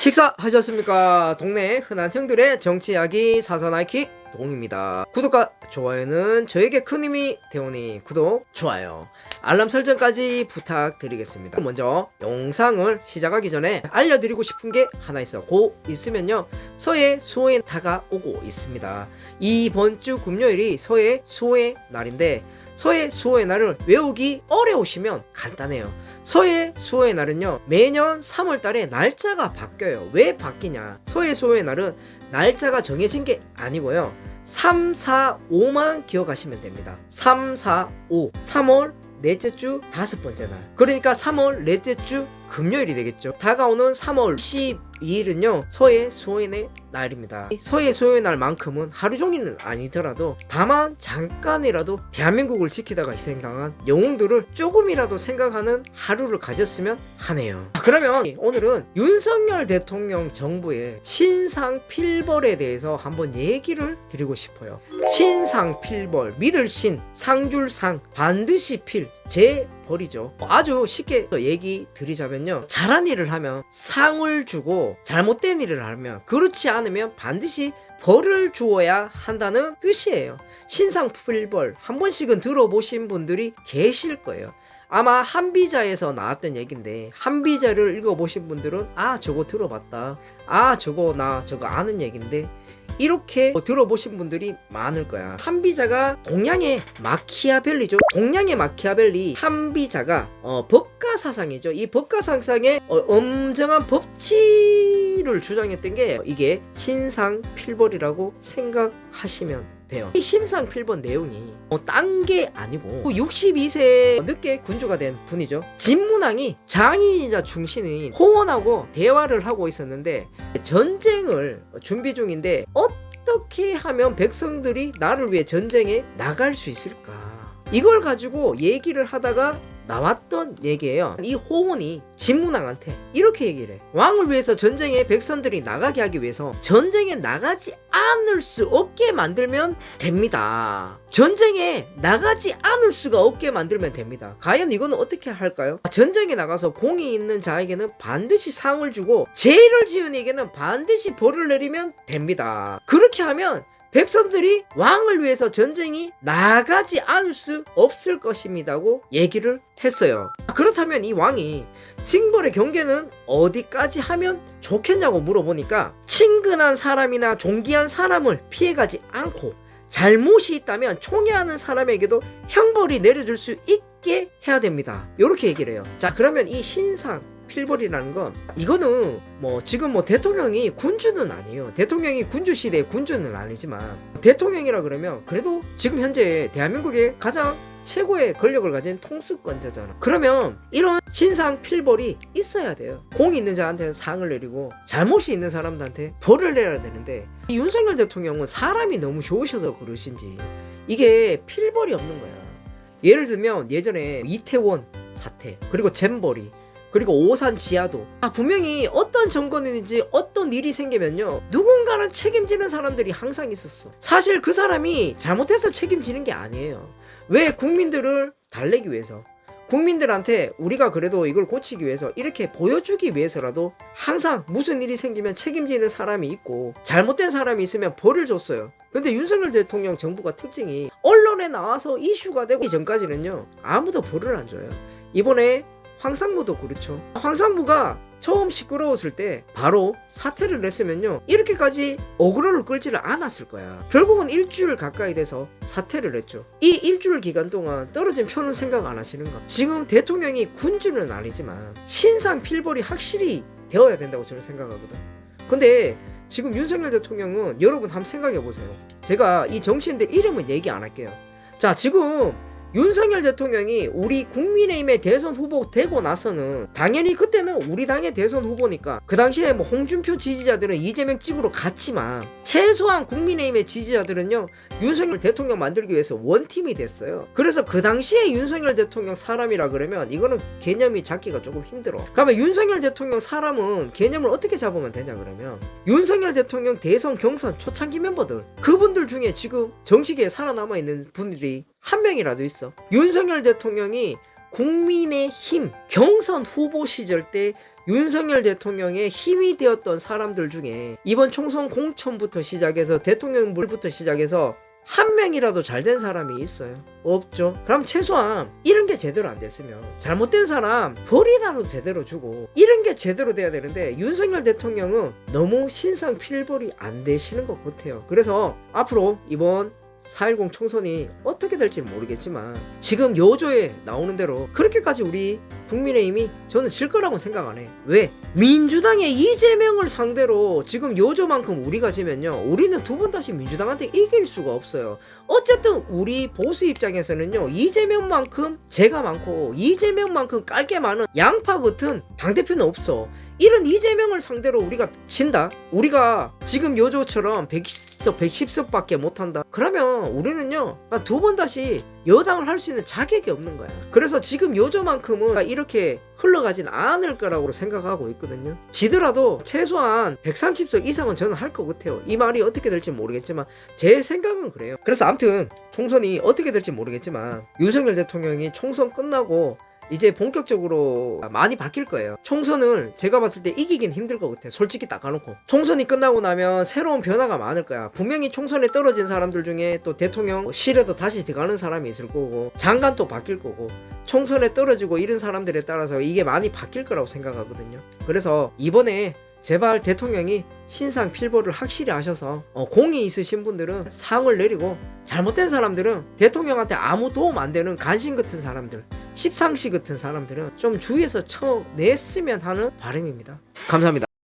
식사하셨습니까? 동네 흔한 형들의 정치 이야기 사사나이킥 동입니다. 구독과 좋아요는 저에게 큰 힘이 되오니 구독, 좋아요, 알람 설정까지 부탁드리겠습니다. 먼저 영상을 시작하기 전에 알려드리고 싶은 게 하나 있어. 곧 있으면요 서해 소의 다가오고 있습니다. 이번 주 금요일이 서해 소의 날인데 서해 소의 날을 외우기 어려우시면 간단해요. 서해 소의 날은요 매년 3월달에 날짜가 바뀌어요. 왜 바뀌냐, 서해 소의 날은 날짜가 정해진 게 아니고요 3, 4, 5만 기억하시면 됩니다. 3, 4, 5 3월 넷째 주 다섯 번째 날, 그러니까 3월 넷째 주 금요일이 되겠죠. 다가오는 3월 12일은요 서해 소인의 날입니다. 서해 소인의 날만큼은 하루 종일은 아니더라도 다만 잠깐이라도 대한민국을 지키다가 희생당한 영웅들을 조금이라도 생각하는 하루를 가졌으면 하네요. 그러면 오늘은 윤석열 대통령 정부의 신상필벌에 대해서 한번 얘기를 드리고 싶어요. 신상필벌, 믿을 신, 상줄상, 반드시 필, 제 벌이죠. 아주 쉽게 얘기 드리자면요, 잘한 일을 하면 상을 주고 잘못된 일을 하면, 그렇지 않으면 반드시 벌을 주어야 한다는 뜻이에요. 신상필벌 한 번씩은 들어보신 분들이 계실 거예요. 아마 한비자에서 나왔던 얘기인데 한비자를 읽어보신 분들은 아 저거 들어봤다, 아 저거 나 저거 아는 얘기인데 이렇게 들어보신 분들이 많을 거야. 한비자가 동양의 마키아벨리죠. 동양의 마키아벨리 한비자가 법가 사상이죠. 이 법가 사상의 엄정한 법치를 주장했던 게 이게 신상필벌이라고 생각하시면 돼요. 이 신상필벌 내용이 딴 게 아니고 62세 늦게 군주가 된 분이죠. 진문왕이 장인이자 중신인 호원하고 대화를 하고 있었는데 전쟁을 준비 중인데 어떻게 하면 백성들이 나를 위해 전쟁에 나갈 수 있을까, 이걸 가지고 얘기를 하다가 나왔던 얘기예요. 이 호원이 진문왕한테 이렇게 얘기를 해. 왕을 위해서 전쟁에 백성들이 나가게 하기 위해서 전쟁에 나가지 않을 수 없게 만들면 됩니다. 전쟁에 나가지 않을 수가 없게 만들면 됩니다. 과연 이거는 어떻게 할까요? 전쟁에 나가서 공이 있는 자에게는 반드시 상을 주고 죄를 지은 에게는 반드시 벌을 내리면 됩니다. 그렇게 하면 백성들이 왕을 위해서 전쟁이 나가지 않을 수 없을 것입니다고 얘기를 했어요. 그렇다면 이 왕이 징벌의 경계는 어디까지 하면 좋겠냐고 물어보니까 친근한 사람이나 존귀한 사람을 피해가지 않고 잘못이 있다면 총애하는 사람에게도 형벌이 내려줄 수 있게 해야 됩니다. 이렇게 얘기를 해요. 자, 그러면 이 신상 필벌이라는 건 이거는 지금 대통령이 군주는 아니에요. 대통령이 군주 시대의 군주는 아니지만 대통령이라 그러면 그래도 지금 현재 대한민국의 가장 최고의 권력을 가진 통수권자잖아. 그러면 이런 신상 필벌이 있어야 돼요. 공이 있는 자한테는 상을 내리고 잘못이 있는 사람들한테 벌을 내야 되는데 이 윤석열 대통령은 사람이 너무 좋으셔서 그러신지 이게 필벌이 없는 거야. 예를 들면 예전에 이태원 사태, 그리고 잼버리, 그리고 오산 지하도 분명히 어떤 정권인지 어떤 일이 생기면요 누군가는 책임지는 사람들이 항상 있었어. 사실 그 사람이 잘못해서 책임지는 게 아니에요. 왜? 국민들을 달래기 위해서, 국민들한테 우리가 그래도 이걸 고치기 위해서 이렇게 보여주기 위해서라도 항상 무슨 일이 생기면 책임지는 사람이 있고 잘못된 사람이 있으면 벌을 줬어요. 근데 윤석열 대통령 정부가 특징이 언론에 나와서 이슈가 되기 전까지는요 아무도 벌을 안 줘요. 이번에 황상무도 그렇죠. 황상무가 처음 시끄러웠을 때 바로 사퇴를 냈으면요 이렇게까지 어그로를 끌지를 않았을 거야. 결국은 일주일 가까이 돼서 사퇴를 했죠. 이 일주일 기간 동안 떨어진 표는 생각 안 하시는가? 지금 대통령이 군주는 아니지만 신상 필벌이 확실히 되어야 된다고 저는 생각하거든. 근데 지금 윤석열 대통령은 여러분 한번 생각해 보세요. 제가 이 정치인들 이름은 얘기 안 할게요. 자, 지금 윤석열 대통령이 우리 국민의힘의 대선 후보 되고 나서는 당연히 그때는 우리 당의 대선 후보니까 그 당시에 홍준표 지지자들은 이재명 찍으러 갔지만 최소한 국민의힘의 지지자들은요 윤석열 대통령 만들기 위해서 원팀이 됐어요. 그래서 그 당시에 윤석열 대통령 사람이라 그러면 이거는 개념이 잡기가 조금 힘들어. 그러면 윤석열 대통령 사람은 개념을 어떻게 잡으면 되냐 그러면 윤석열 대통령 대선 경선 초창기 멤버들, 그분들 중에 지금 정치계에 살아남아 있는 분들이 한 명이라도 있어. 윤석열 대통령이 국민의힘 경선 후보 시절 때 윤석열 대통령의 힘이 되었던 사람들 중에 이번 총선 공천부터 시작해서 대통령부터 시작해서 한 명이라도 잘된 사람이 있어요? 없죠. 그럼 최소한 이런 게 제대로 안 됐으면 잘못된 사람 벌이라도 제대로 주고 이런 게 제대로 돼야 되는데 윤석열 대통령은 너무 신상 필벌이 안 되시는 것 같아요. 그래서 앞으로 이번 4.10 총선이 어떻게 될지 모르겠지만 지금 요조에 나오는 대로 그렇게까지 우리 국민의힘이 저는 질 거라고 생각 안 해. 왜? 민주당의 이재명을 상대로 지금 요조만큼 우리가 지면요, 우리는 두 번 다시 민주당한테 이길 수가 없어요. 어쨌든 우리 보수 입장에서는요, 이재명만큼 제가 많고 이재명만큼 깔게 많은 양파 같은 당대표는 없어. 이런 이재명을 상대로 우리가 진다? 우리가 지금 요조처럼 110석, 110석 밖에 못한다? 그러면 우리는요, 두 번 다시 여당을 할 수 있는 자격이 없는 거야. 그래서 지금 요조만큼은 이렇게 흘러가진 않을 거라고 생각하고 있거든요. 지더라도 최소한 130석 이상은 저는 할 것 같아요. 이 말이 어떻게 될지 모르겠지만 제 생각은 그래요. 그래서 아무튼 총선이 어떻게 될지 모르겠지만 윤석열 대통령이 총선 끝나고 이제 본격적으로 많이 바뀔 거예요. 총선을 제가 봤을 때 이기긴 힘들 것 같아. 솔직히 딱 까놓고. 총선이 끝나고 나면 새로운 변화가 많을 거야. 분명히 총선에 떨어진 사람들 중에 또 대통령실에도 다시 들어가는 사람이 있을 거고, 장관도 바뀔 거고, 총선에 떨어지고 이런 사람들에 따라서 이게 많이 바뀔 거라고 생각하거든요. 그래서 이번에 제발 대통령이 신상 필벌을 확실히 하셔서 공이 있으신 분들은 상을 내리고, 잘못된 사람들은 대통령한테 아무 도움 안 되는 간신 같은 사람들, 십상시 같은 사람들은 좀 주위에서 쳐냈으면 하는 바람입니다. 감사합니다.